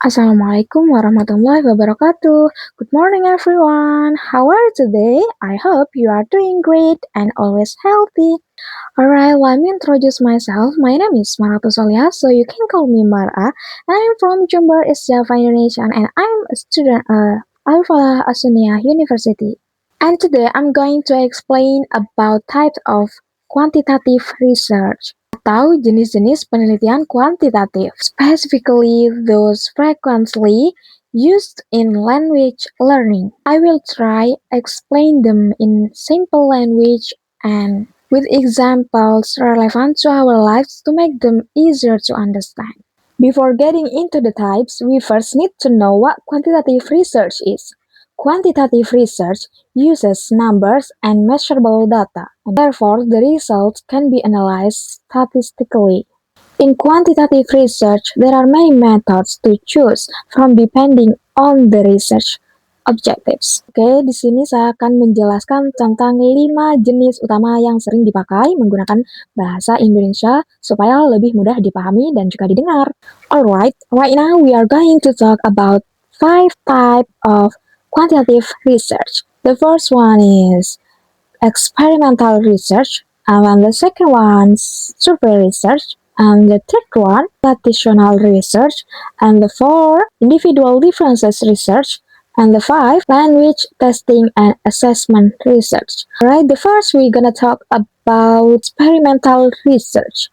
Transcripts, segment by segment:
Assalamualaikum warahmatullahi wabarakatuh. Good morning, everyone. How are you today? I hope you are doing great and always healthy. Alright, let me introduce myself. My name is Maratu Solia, so you can call me Mara. I'm from Jember, East Java, Indonesia, and I'm a student at Al-Falah Asunia University. And today I'm going to explain about types of quantitative research atau jenis-jenis penelitian kuantitatif, specifically those frequently used in language learning. I will try explain them in simple language and with examples relevant to our lives to make them easier to understand. Before getting into the types, we first need to know what quantitative research is. Quantitative research uses numbers and measurable data, and therefore the results can be analyzed statistically. In quantitative research, there are many methods to choose from depending on the research objectives. Oke, di sini saya akan menjelaskan tentang 5 jenis utama yang sering dipakai menggunakan bahasa Indonesia supaya lebih mudah dipahami dan juga didengar. Alright, right now we are going to talk about 5 types of quantitative research. The first one is experimental research, and then the second one is survey research, and the third one latitudinal research, and the four individual differences research, and the five language testing and assessment research. Alright, the first we're gonna talk about experimental research.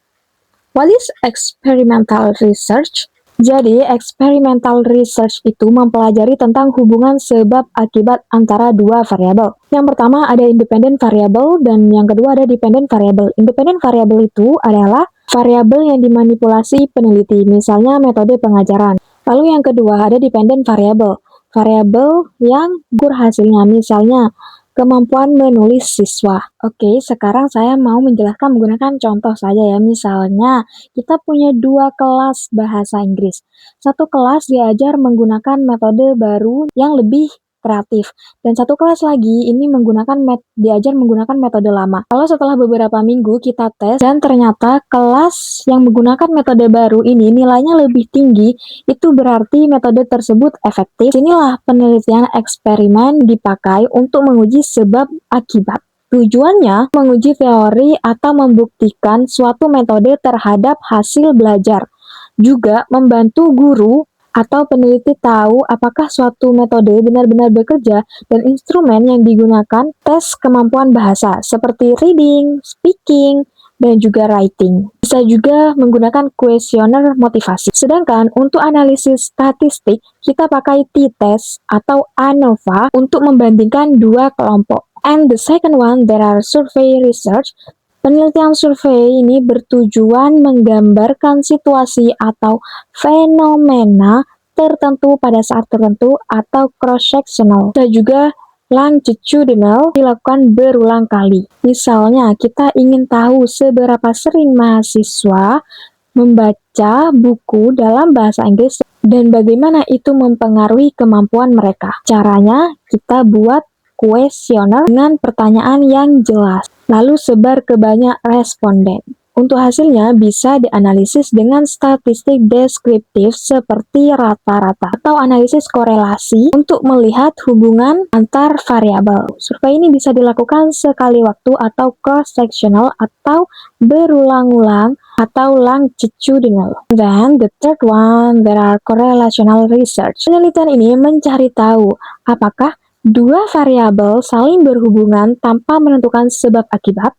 What is experimental research? Jadi, experimental research itu mempelajari tentang hubungan sebab akibat antara dua variabel. Yang pertama ada independent variable dan yang kedua ada dependent variable. Independent variable itu adalah variabel yang dimanipulasi peneliti, misalnya metode pengajaran. Lalu yang kedua ada dependent variable. Variabel yang gugur hasilnya, misalnya kemampuan menulis siswa. Oke, sekarang saya mau menjelaskan menggunakan contoh saja ya. Misalnya, kita punya 2 kelas bahasa Inggris. Satu kelas diajar menggunakan metode baru yang lebih kreatif. Dan satu kelas lagi ini diajar menggunakan metode lama. Kalau setelah beberapa minggu kita tes dan ternyata kelas yang menggunakan metode baru ini nilainya lebih tinggi, itu berarti metode tersebut efektif. Inilah penelitian eksperimen dipakai untuk menguji sebab akibat. Tujuannya menguji teori atau membuktikan suatu metode terhadap hasil belajar. Juga membantu guru atau peneliti tahu apakah suatu metode benar-benar bekerja dan instrumen yang digunakan tes kemampuan bahasa seperti reading, speaking, dan juga writing. Bisa juga menggunakan kuesioner motivasi. Sedangkan untuk analisis statistik, kita pakai t-test atau ANOVA untuk membandingkan dua kelompok. And the second one, there are survey research. Penelitian survei ini bertujuan menggambarkan situasi atau fenomena tertentu pada saat tertentu atau cross-sectional. Bisa juga longitudinal dilakukan berulang kali. Misalnya, kita ingin tahu seberapa sering mahasiswa membaca buku dalam bahasa Inggris dan bagaimana itu mempengaruhi kemampuan mereka. Caranya, kita buat kuesioner dengan pertanyaan yang jelas, lalu sebar ke banyak responden. Untuk hasilnya bisa dianalisis dengan statistik deskriptif seperti rata-rata atau analisis korelasi untuk melihat hubungan antar variabel. Survei ini bisa dilakukan sekali waktu atau cross-sectional atau berulang-ulang atau longitudinal. Then the third one, there are correlational research. Penelitian ini mencari tahu apakah dua variabel saling berhubungan tanpa menentukan sebab akibat.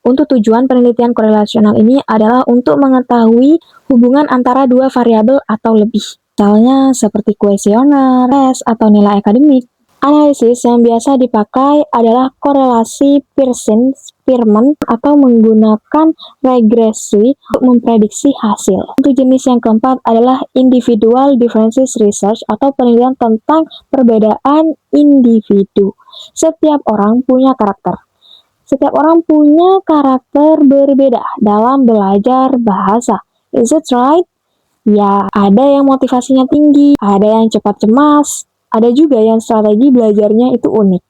Untuk tujuan penelitian korelasional ini adalah untuk mengetahui hubungan antara dua variabel atau lebih. Misalnya seperti kuesioner, tes, atau nilai akademik. Analisis yang biasa dipakai adalah korelasi Pearson-Spearman atau menggunakan regresi untuk memprediksi hasil. Untuk jenis yang keempat adalah individual differences research atau penelitian tentang perbedaan individu. Setiap orang punya karakter. Setiap orang punya karakter berbeda dalam belajar bahasa. Is it right? Ya, ada yang motivasinya tinggi, ada yang cepat cemas, ada juga yang strategi belajarnya itu unik.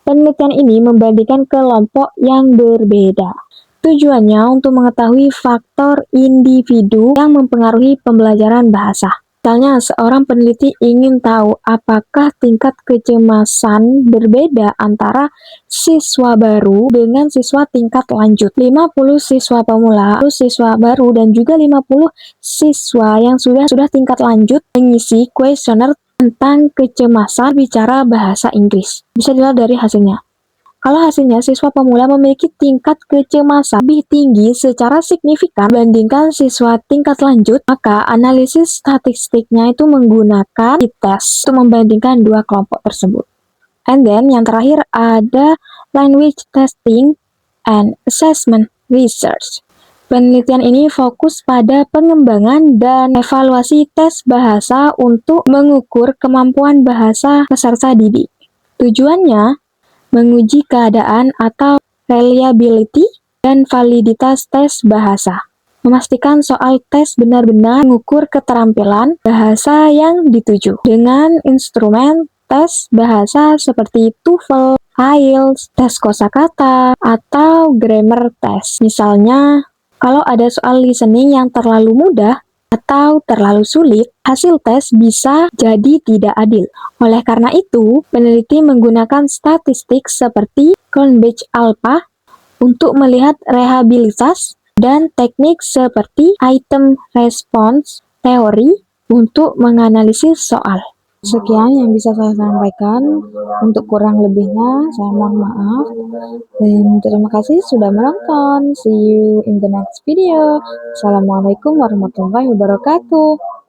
Penelitian ini membandingkan kelompok yang berbeda. Tujuannya untuk mengetahui faktor individu yang mempengaruhi pembelajaran bahasa. Misalnya, seorang peneliti ingin tahu apakah tingkat kecemasan berbeda antara siswa baru dengan siswa tingkat lanjut. 50 siswa pemula, 50 siswa baru, dan juga 50 siswa yang sudah tingkat lanjut mengisi kuesioner tentang kecemasan bicara bahasa Inggris. Bisa dilihat dari hasilnya. Kalau hasilnya siswa pemula memiliki tingkat kecemasan lebih tinggi secara signifikan dibandingkan siswa tingkat lanjut, maka analisis statistiknya itu menggunakan tes untuk membandingkan dua kelompok tersebut. And then yang terakhir ada language testing and assessment research. Penelitian ini fokus pada pengembangan dan evaluasi tes bahasa untuk mengukur kemampuan bahasa peserta didik. Tujuannya menguji keadaan atau reliability dan validitas tes bahasa. Memastikan soal tes benar-benar mengukur keterampilan bahasa yang dituju dengan instrumen tes bahasa seperti TOEFL, IELTS, tes kosakata, atau grammar test. Misalnya, kalau ada soal listening yang terlalu mudah atau terlalu sulit, hasil tes bisa jadi tidak adil. Oleh karena itu, peneliti menggunakan statistik seperti Cronbach-Alpha untuk melihat reliabilitas dan teknik seperti item response theory untuk menganalisis soal. Sekian yang bisa saya sampaikan. Untuk kurang lebihnya, saya mohon maaf. Dan terima kasih sudah menonton. See you in the next video. Assalamualaikum warahmatullahi wabarakatuh.